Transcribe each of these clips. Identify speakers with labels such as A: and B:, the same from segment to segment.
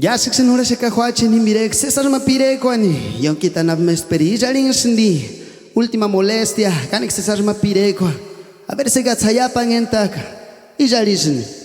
A: Ya se xenura se cajuache ni mire César mapire kwani yon kita na mesperilla ling sindi última molestia kanik César mapire kwa a ver se gatsaya pangentaka y ya listen.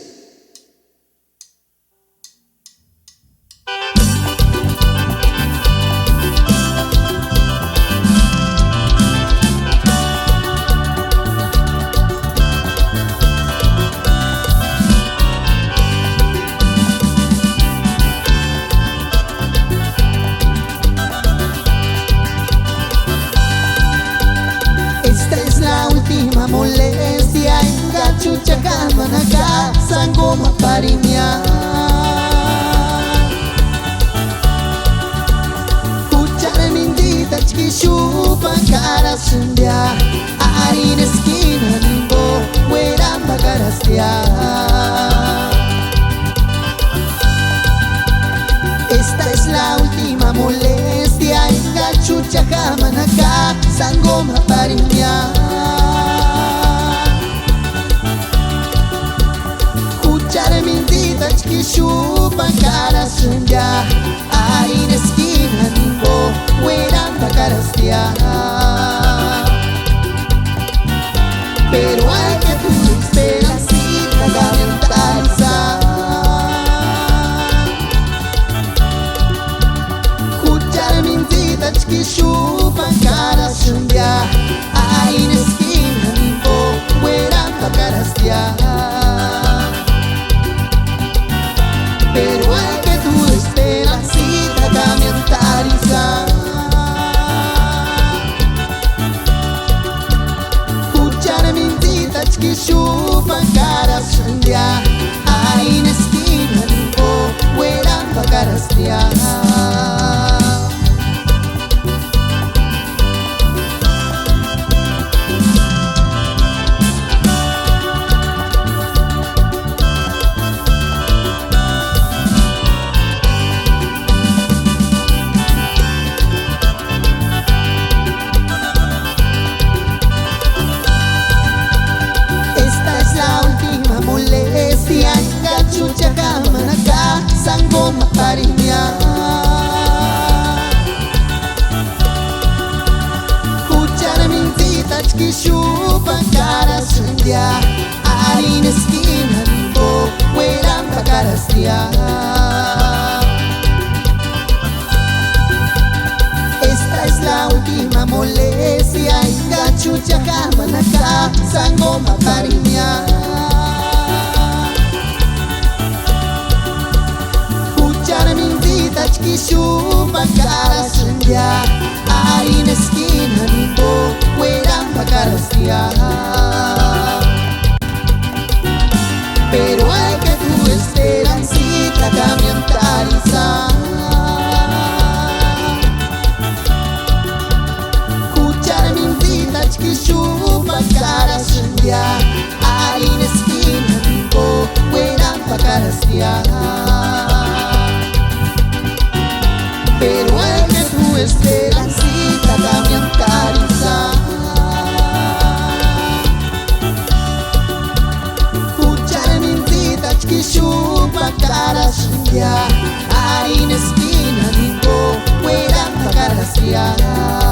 B: Molestia engachucha kamanaka sangoma parinya Kuchara mindita chkishupa cara sundia Arin esquina nimbo hueramba carastia Esta es la última molestia engachucha kamanaka sangoma parinya que chupa cara sunja ahí en esquina nimbo hueramba carastia pero hay que tu esperancita calentarza escuchar mentitas que chupa cara sunja ahí en esquina nimbo hueramba carastia pero hay que tu esperancita camentalizar escuchar mentitas que chupan cara sundia ahí en esquina nimbo hueramba carastia chucha kamanaka sangoma parinya Kuchara mentitas que chupan cara sundia ahí en esquina nimbo hueramba carastia Esta es la última molestia engachucha kamanaka sangoma parinya que chupa cara sundia ahí en esquina nimbo hueramba carastia pero hay que tu esperancita camentalizar escuchar mentitas que chupa cara sundia ahí en esquina nimbo hueramba carastia pero hay que tu esperancita camentalizar escuchar mentitas que chupa cara sundia ahí en esquina nimbo hueramba carastia